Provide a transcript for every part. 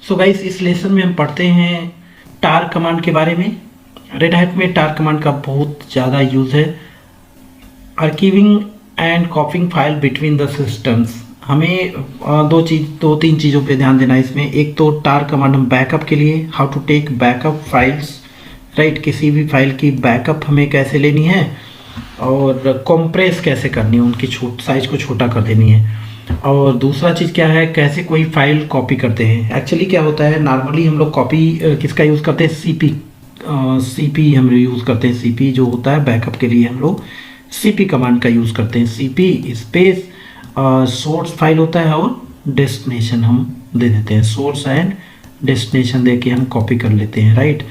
So guys, इस lesson में हम पढ़ते हैं टार कमांड के बारे में। रेड हैट में टार कमांड का बहुत ज़्यादा यूज़ है। Archiving and कॉपिंग file between the systems. हमें दो तीन चीज़ों पे ध्यान देना है इसमें। एक तो टार कमांड हम बैकअप के लिए, how to take backup files, right. किसी भी फाइल की बैकअप हमें कैसे लेनी है और कंप्रेस कैसे करनी है, उनकी साइज को छोटा कर देनी है। और दूसरा चीज़ क्या है, कैसे कोई फाइल कॉपी करते हैं। एक्चुअली क्या होता है, नॉर्मली हम लोग कॉपी किसका यूज़ करते हैं, सीपी हम यूज़ करते हैं। सीपी जो होता है बैकअप के लिए हम लोग सीपी कमांड का यूज़ करते हैं। सीपी स्पेस सोर्स फाइल होता है और डेस्टिनेशन हम दे देते हैं। सोर्स एंड डेस्टिनेशन दे के हम कॉपी कर लेते हैं, राइट।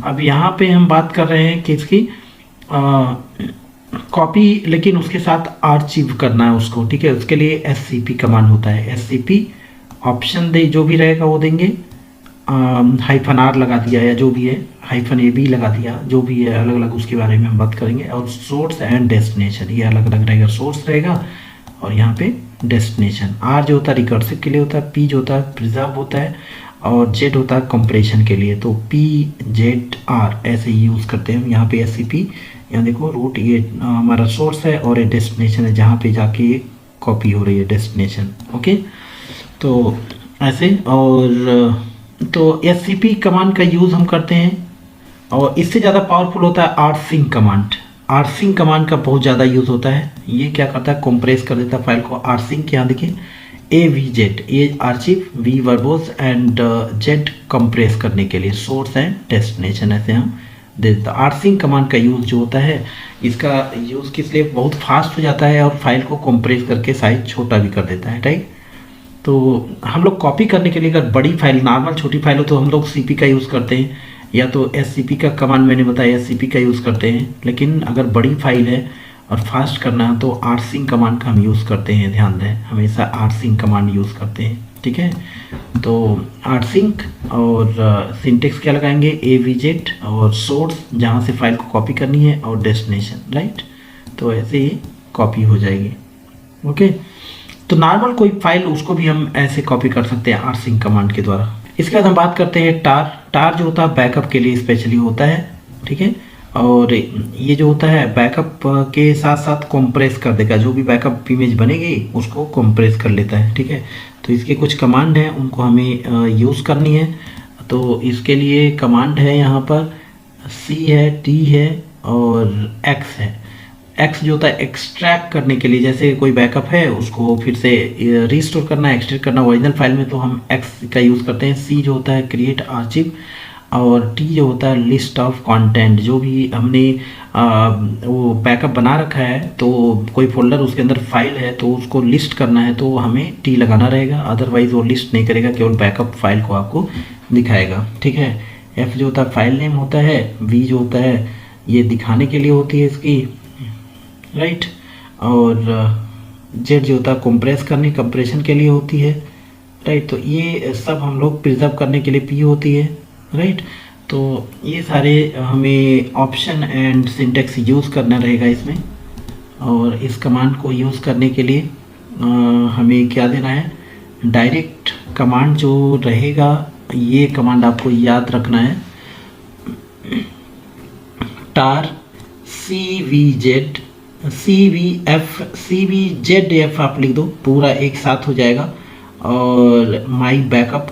अब यहाँ पे हम बात कर रहे हैं कि इसकी कॉपी, लेकिन उसके साथ आर्चिव करना है उसको, ठीक है। उसके लिए एससीपी कमांड होता है। एससीपी ऑप्शन दे जो भी रहेगा वो देंगे, -r लगा दिया या जो भी है, -ab लगा दिया, जो भी है अलग अलग, उसके बारे में हम बात करेंगे। और सोर्स एंड डेस्टिनेशन ये अलग अलग रहेगा। सोर्स रहेगा और यहाँ पे डेस्टिनेशन। आर जो होता है रिकर्सिव के लिए होता है, पी जो होता है प्रिजर्व होता है, और जेड होता है कंप्रेशन के लिए। तो PZR ऐसे ही यूज़ करते हैं हम। यहाँ पे SCP, यहाँ देखो रूट, ये हमारा सोर्स है और ये डेस्टिनेशन है जहाँ पे जाके ये कॉपी हो रही है, डेस्टिनेशन। ओके, तो ऐसे। और तो SCP कमांड का यूज़ हम करते हैं। और इससे ज़्यादा पावरफुल होता है rsync कमांड। rsync कमांड का बहुत ज़्यादा यूज़ होता है। ये क्या करता है, कंप्रेस कर देता है फाइल को। rsync यहाँ देखिए, AVZ, A archive, V verbose and Z compress करने के लिए, सोर्स एंड डेस्टिनेशन ऐसे हम दे देता है। rsync कमांड का यूज़ जो होता है, इसका यूज़ किस लिए, बहुत फास्ट हो जाता है और फाइल को कंप्रेस करके साइज छोटा भी कर देता है, राइट। तो हम लोग कॉपी करने के लिए अगर बड़ी फाइल, नॉर्मल छोटी फाइल हो तो हम लोग CP का यूज़ करते हैं, या तो SCP का कमांड मैंने बताया SCP का यूज़ करते हैं। लेकिन अगर बड़ी फाइल है और फास्ट करना है तो rsync कमांड का हम यूज़ करते हैं। ध्यान दें, हमेशा rsync कमांड यूज़ करते हैं, ठीक है। तो rsync और सिंटेक्स क्या लगाएंगे, AVZ और सोर्स जहाँ से फाइल को कॉपी करनी है और डेस्टिनेशन, राइट। तो ऐसे ही कॉपी हो जाएगी। ओके, तो नॉर्मल कोई फाइल उसको भी हम ऐसे कॉपी कर सकते हैं rsync कमांड के द्वारा। इसके बाद हम बात करते हैं टार जो होता है बैकअप के लिए स्पेशली होता है, ठीक है। और ये जो होता है बैकअप के साथ साथ कंप्रेस कर देगा, जो भी बैकअप इमेज बनेगी उसको कंप्रेस कर लेता है, ठीक है। तो इसके कुछ कमांड हैं, उनको हमें यूज़ करनी है। तो इसके लिए कमांड है यहाँ पर C है, T है और X है। X जो होता है एक्सट्रैक्ट करने के लिए, जैसे कोई बैकअप है उसको फिर से रिस्टोर करना, एक्सट्रैक्ट करना ओरिजिनल फाइल में, तो हम X का यूज़ करते हैं। C जो होता है क्रिएट आर्चिव, और T जो होता है लिस्ट ऑफ कंटेंट। जो भी हमने वो बैकअप बना रखा है, तो कोई फोल्डर उसके अंदर फाइल है तो उसको लिस्ट करना है तो हमें T लगाना रहेगा, अदरवाइज वो लिस्ट नहीं करेगा, केवल बैकअप फाइल को आपको दिखाएगा, ठीक है। F जो होता है फाइल नेम होता है। V जो होता है ये दिखाने के लिए होती है इसकी, राइट। और Z जो होता है कंप्रेशन के लिए होती है, राइट। तो ये सब हम लोग प्रिजर्व करने के लिए P होती है, राइट। तो ये सारे हमें ऑप्शन एंड सिंटेक्स यूज़ करना रहेगा इसमें। और इस कमांड को यूज़ करने के लिए हमें क्या देना है, डायरेक्ट कमांड जो रहेगा, ये कमांड आपको याद रखना है, टार CVZF आप लिख दो, पूरा एक साथ हो जाएगा। और माई बैकअप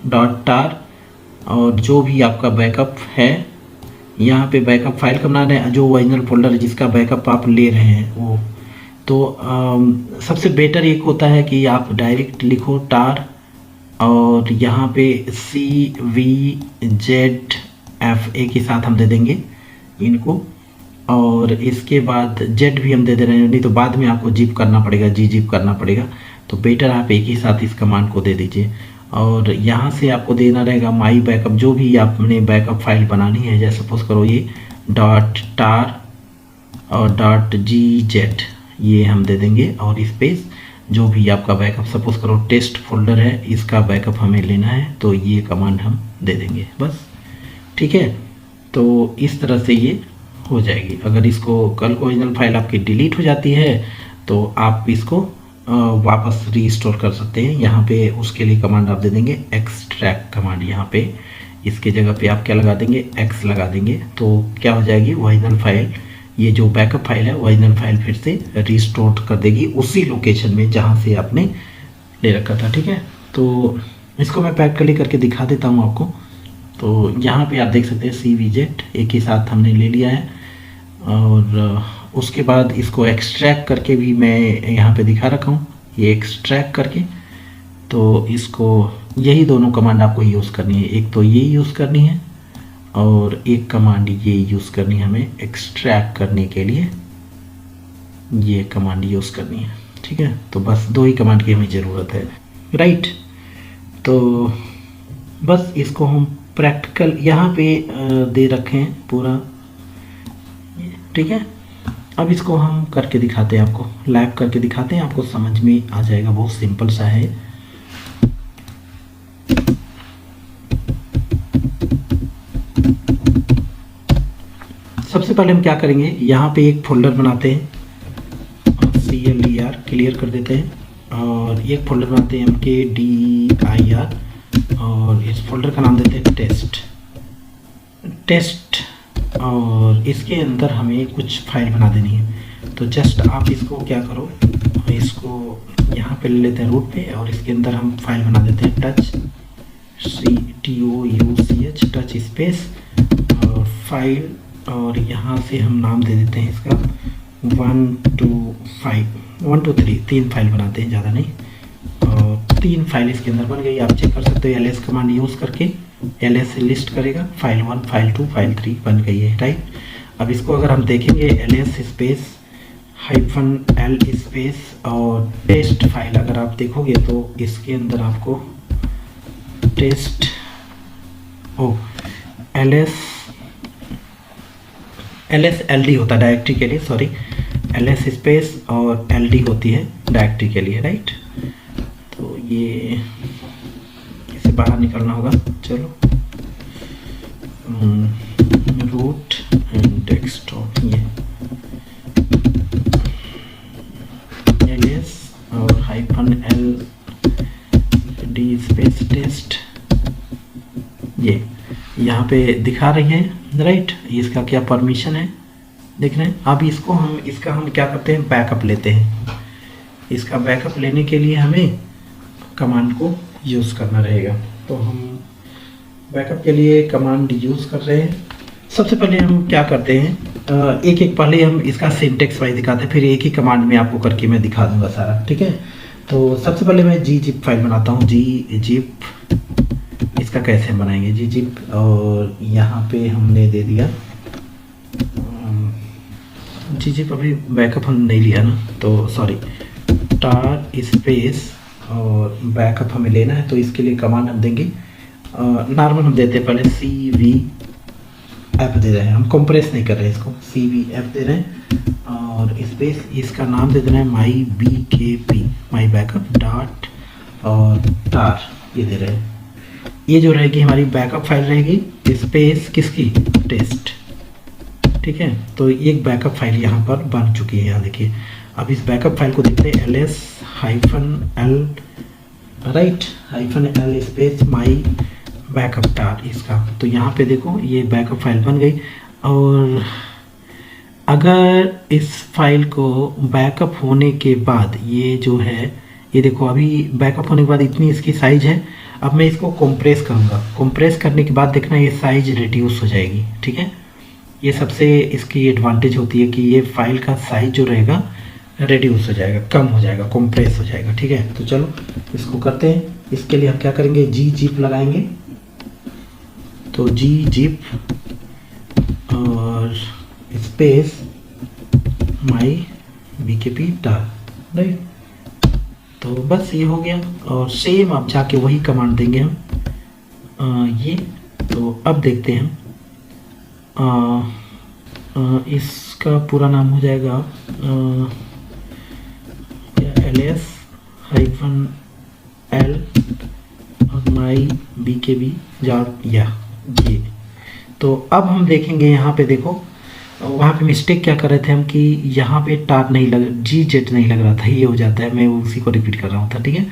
डॉट टार, और जो भी आपका बैकअप है, यहाँ पे बैकअप फाइल का बना रहे हैं, जो ओरिजिनल फोल्डर है जिसका बैकअप आप ले रहे हैं वो। तो सबसे बेटर एक होता है कि आप डायरेक्ट लिखो टार, और यहाँ पे CVZF एक ही साथ हम दे देंगे इनको। और इसके बाद Z भी हम दे दे रहे हैं, नहीं तो बाद में आपको जिप करना पड़ेगा, gzip करना पड़ेगा। तो बेटर आप एक ही साथ इस कमांड को दे दीजिए। और यहाँ से आपको देना रहेगा माई बैकअप, जो भी आपने बैकअप फाइल बनानी है, जैसे सपोज करो ये .tar और .gz, ये हम दे देंगे। और स्पेस जो भी आपका बैकअप, सपोज करो टेस्ट फोल्डर है, इसका बैकअप हमें लेना है, तो ये कमांड हम दे देंगे, बस, ठीक है। तो इस तरह से ये हो जाएगी। अगर इसको कल को ओरिजिनल फाइल आपकी डिलीट हो जाती है तो आप इसको वापस रीस्टोर कर सकते हैं। यहाँ पे उसके लिए कमांड आप दे देंगे एक्सट्रैक्ट कमांड। यहाँ पे इसके जगह पे आप क्या लगा देंगे, एक्स लगा देंगे, तो क्या हो जाएगी ओरिजिनल फाइल, ये जो बैकअप फाइल है ओरिजिनल फाइल फिर से रीस्टोर कर देगी उसी लोकेशन में जहाँ से आपने ले रखा था। ठीक है, तो इसको मैं प्रैक्टिकली करके दिखा देता हूँ आपको। तो यहाँ पे आप देख सकते हैं CVZ एक ही साथ हमने ले लिया है, और उसके बाद इसको एक्सट्रैक्ट करके भी मैं यहाँ पे दिखा रखा हूँ, ये एक्सट्रैक्ट करके। तो इसको यही दोनों कमांड आपको यूज़ करनी है, एक तो ये यूज़ करनी है और एक कमांड ये यूज़ करनी है हमें एक्सट्रैक्ट करने के लिए, ये कमांड यूज़ करनी है। ठीक है, तो बस दो ही कमांड की हमें ज़रूरत है, राइट। तो बस इसको हम प्रैक्टिकल यहाँ पे दे रखे हैं पूरा, ठीक है। अब इसको हम करके दिखाते हैं, आपको लाइव करके दिखाते हैं, आपको समझ में आ जाएगा, बहुत सिंपल सा है। सबसे पहले हम क्या करेंगे, यहाँ पे एक फोल्डर बनाते हैं, CLER क्लियर कर देते हैं, और एक फोल्डर बनाते हैं MKDIR, और इस फोल्डर का नाम देते हैं टेस्ट, और इसके अंदर हमें कुछ फाइल बना देनी है। तो जस्ट आप इसको क्या करो, इसको यहाँ पे ले लेते हैं रूट पे, और इसके अंदर हम फाइल बना देते हैं TOUCH टच स्पेस और फाइल, और यहाँ से हम नाम दे देते हैं इसका 1 2 3, 3 फाइल बनाते हैं, ज़्यादा नहीं, और 3 फाइल इसके अंदर बन गई। आप चेक कर सकते हो LS कमांड यूज़ करके, LS से लिस्ट करेगा, फाइल 1 फाइल 2 फाइल 3 बन गई है, राइट। अब इसको अगर हम देखेंगे LS स्पेस -L स्पेस और टेस्ट फाइल अगर आप देखोगे तो इसके अंदर आपको टेस्ट LS LD होता है डायरेक्टरी के लिए, सॉरी, LS स्पेस और LD होती है डायरेक्टरी के लिए, राइट। तो ये इसे बाहर निकलना होगा, चलो, रूट एंड डेस्कटॉप, ये LS और -LD स्पेस टेस्ट, ये यहाँ पे दिखा रही है, राइट। इसका क्या परमिशन है देख रहे हैं। अब इसको इसका हम क्या करते हैं, बैकअप लेते हैं। इसका बैकअप लेने के लिए हमें कमांड को यूज़ करना रहेगा, तो हम बैकअप के लिए कमांड यूज़ कर रहे हैं। सबसे पहले हम क्या करते हैं, एक एक पहले हम इसका सिंटेक्स वाइज दिखाते हैं, फिर एक ही कमांड में आपको करके मैं दिखा दूंगा सारा, ठीक है। तो सबसे पहले मैं gzip फाइल बनाता हूँ, gzip, इसका कैसे बनाएंगे gzip, और यहाँ पे हमने दे दिया gzip, अभी बैकअप हम नहीं लिया ना, तो सॉरी, tar स्पेस और बैकअप हमें लेना है, तो इसके लिए कमांड हम देंगे नॉर्मल हम देते हैं पहले CVF दे रहे हैं, हम कंप्रेस नहीं कर रहे हैं इसको, CVF दे रहे हैं, और स्पेस इसका नाम दे देना है mybkp, माई बैकअप डॉट और tar, ये दे रहे हैं। ये जो रहेगी हमारी बैकअप फाइल रहेगी, स्पेस किसकी, टेस्ट, ठीक है। तो एक बैकअप फाइल यहाँ पर बन चुकी है, यहाँ देखिए। अब इस बैकअप फाइल को देखते हैं LS -L, right, -L space my backup tar इसका, तो यहाँ पे देखो ये बैकअप फाइल बन गई। और अगर इस फाइल को बैकअप होने के बाद ये जो है, ये देखो अभी बैकअप होने के बाद इतनी इसकी साइज है। अब मैं इसको कंप्रेस करूँगा, कंप्रेस करने के बाद देखना ये साइज रिड्यूस हो जाएगी, ठीक है। ये सबसे इसकी एडवांटेज होती है कि ये फाइल का साइज जो रहेगा रिड्यूस हो जाएगा, कम हो जाएगा, कंप्रेस हो जाएगा, ठीक है। तो चलो इसको करते हैं। इसके लिए हम क्या करेंगे, gzip लगाएंगे, तो gzip और स्पेस mybkp tar, राइट। तो बस ये हो गया, और सेम आप जाके वही कमांड देंगे हम ये। तो अब देखते हैं इसका पूरा नाम हो जाएगा LS -L और mybkp jar, या ये। तो अब हम देखेंगे यहाँ पे देखो, वहाँ पे मिस्टेक क्या कर रहे थे हम कि यहाँ पे टार नहीं लग, जी जेट नहीं लग रहा था, ये हो जाता है, मैं उसी को रिपीट कर रहा हूँ था, ठीक है।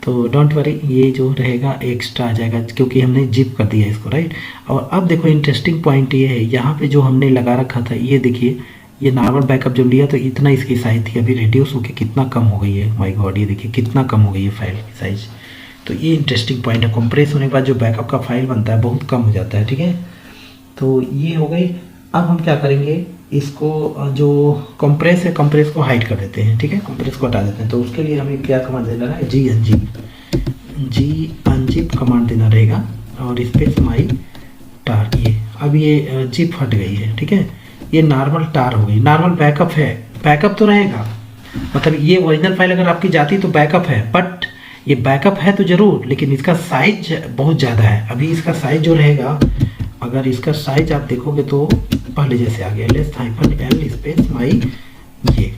तो डोंट वरी, ये जो रहेगा एक्स्ट्रा आ जाएगा क्योंकि हमने जिप कर दिया इसको, राइट। और अब देखो इंटरेस्टिंग पॉइंट ये है, यहाँ पे जो हमने लगा रखा था, ये देखिए, ये नॉर्मल बैकअप जो लिया तो इतना इसकी साइज थी, अभी रिड्यूस होकर कितना कम हो गई है, माय गॉड, ये देखिए कितना कम हो गई है फाइल की साइज। तो ये इंटरेस्टिंग पॉइंट है, कंप्रेस होने के बाद जो बैकअप का फाइल बनता है बहुत कम हो जाता है, ठीक है। तो ये हो गई। अब हम क्या करेंगे, इसको जो कंप्रेस है, कंप्रेस को हाइड कर देते हैं, ठीक है, कंप्रेस को हटा देते हैं। तो उसके लिए हमें क्या कमांड देना है, जी अनजिप कमांड देना रहेगा और स्पेस माई टार। ये अब ये जिप हट गई है, ठीक है, ये नॉर्मल टार हो गई। नॉर्मल बैकअप है, बैकअप तो रहेगा, मतलब ये ओरिजिनल फाइल अगर आपकी जाती तो बैकअप है, बट ये बैकअप है तो ज़रूर, लेकिन इसका साइज बहुत ज़्यादा है। अभी इसका साइज जो रहेगा, अगर इसका साइज आप देखोगे तो पहले जैसे आ गया, -l स्पेस माई, ये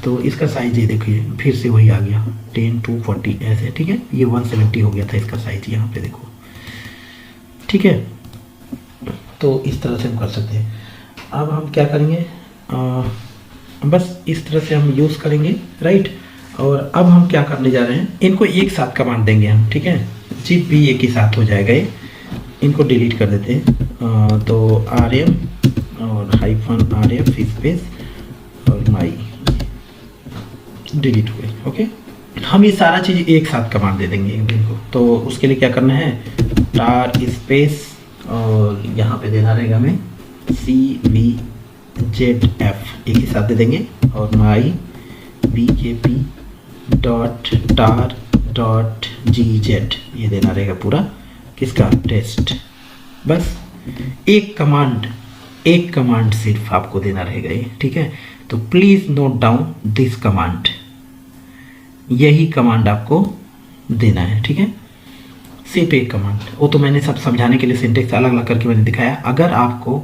तो इसका साइज ये देखिए फिर से वही आ गया 10 to 40 ऐसे, ठीक है। ये 170 हो गया था इसका साइज, यहाँ पे देखो, ठीक है। तो इस तरह से हम कर सकते हैं। अब हम क्या करेंगे, बस इस तरह से हम यूज़ करेंगे, राइट। और अब हम क्या करने जा रहे हैं, इनको एक साथ कमांड देंगे हम, ठीक है, जिप भी एक ही साथ हो जाएगा ये। इनको डिलीट कर देते हैं, तो rm और -rf स्पेस और माई डिलीट हुए, ओके। हम ये सारा चीज़ एक साथ कमांड दे देंगे इनको। तो उसके लिए क्या करना है, टार स्पेस और यहाँ पे देना रहेगा हमें CVZF एक ही साथ दे देंगे, और माई BKP .tar.gz ये देना रहेगा पूरा, किसका, टेस्ट। बस एक कमांड सिर्फ आपको देना रहेगा ये, ठीक है। तो please note down this command, यही कमांड आपको देना है, ठीक है, सिर्फ एक कमांड। वो तो मैंने सब समझाने के लिए सिंटेक्स अलग अलग करके मैंने दिखाया। अगर आपको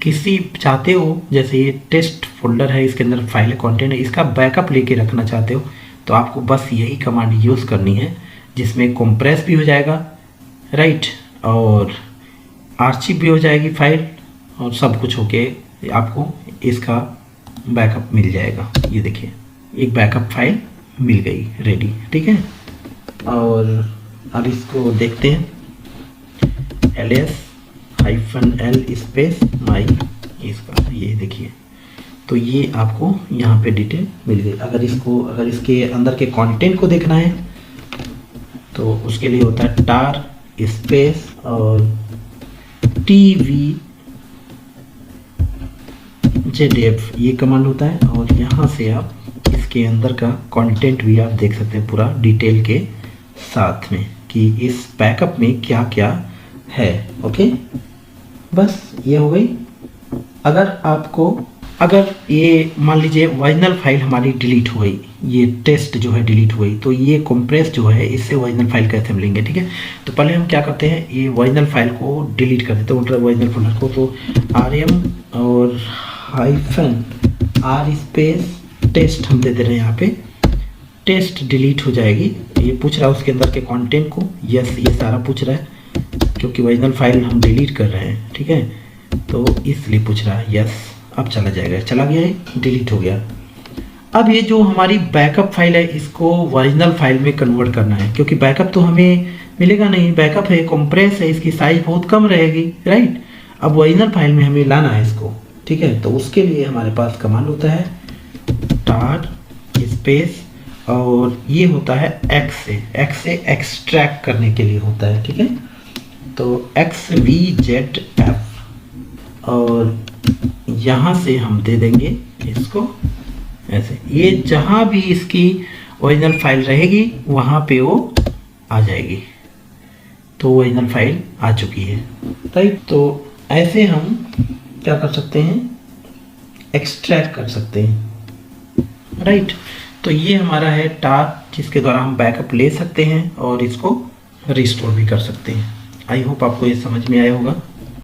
किसी चाहते हो, जैसे ये टेस्ट फोल्डर है, इसके अंदर फाइल कंटेंट है, इसका बैकअप लेके रखना चाहते हो, तो आपको बस यही कमांड यूज़ करनी है, जिसमें कंप्रेस भी हो जाएगा, राइट, और आर्चिव भी हो जाएगी फाइल, और सब कुछ होके आपको इसका बैकअप मिल जाएगा। ये देखिए एक बैकअप फाइल मिल गई रेडी, ठीक है। और अब इसको देखते हैं, ls-l स्पेस माई, इसका ये देखिए, तो ये आपको यहाँ पे डिटेल मिल गई। अगर इसके अंदर के कंटेंट को देखना है तो उसके लिए होता है टार स्पेस और tvzf ये कमांड होता है, और यहाँ से आप इसके अंदर का कंटेंट भी आप देख सकते हैं पूरा डिटेल के साथ में, कि इस बैकअप में क्या क्या है, ओके। बस ये हो गई। अगर ये मान लीजिए ओरिजिनल फाइल हमारी डिलीट हो गई, ये टेस्ट जो है डिलीट हो गई, तो ये कंप्रेस जो है इससे ओरिजिनल फाइल कैसे मिलेंगे, ठीक है। तो पहले हम क्या करते हैं, ये ओरिजिनल फाइल को डिलीट कर देते हैं, मतलब ओरिजिनल फोल्डर को। तो rm और -r स्पेस टेस्ट हम दे दे रहे हैं, यहाँ पे टेस्ट डिलीट हो जाएगी। ये पूछ रहा है उसके अंदर के कंटेंट को, यस ये सारा पूछ रहा है, क्योंकि ओरिजिनल फाइल हम डिलीट कर रहे हैं, ठीक है, तो इसलिए पूछ रहा है, यस। अब चला जाएगा, चला गया है, डिलीट हो गया। अब ये जो हमारी बैकअप फाइल है, इसको ओरिजिनल फाइल में कन्वर्ट करना है, क्योंकि बैकअप तो हमें मिलेगा नहीं, बैकअप है, कंप्रेस है, इसकी साइज बहुत कम रहेगी, राइट। अब ओरिजिनल फाइल में हमें लाना है इसको, ठीक है। तो उसके लिए हमारे पास कमांड होता है टार स्पेस, और ये होता है x से एक्सट्रैक्ट करने के लिए होता है, ठीक है। तो XVZF, और यहाँ से हम दे देंगे इसको ऐसे, ये जहाँ भी इसकी ओरिजिनल फाइल रहेगी वहाँ पे वो आ जाएगी, तो ओरिजिनल फाइल आ चुकी है, राइट। तो ऐसे हम क्या कर सकते हैं, एक्सट्रैक्ट कर सकते हैं, राइट। तो ये हमारा है टार, जिसके द्वारा हम बैकअप ले सकते हैं और इसको रिस्टोर भी कर सकते हैं। आई होप आपको ये समझ में आया होगा।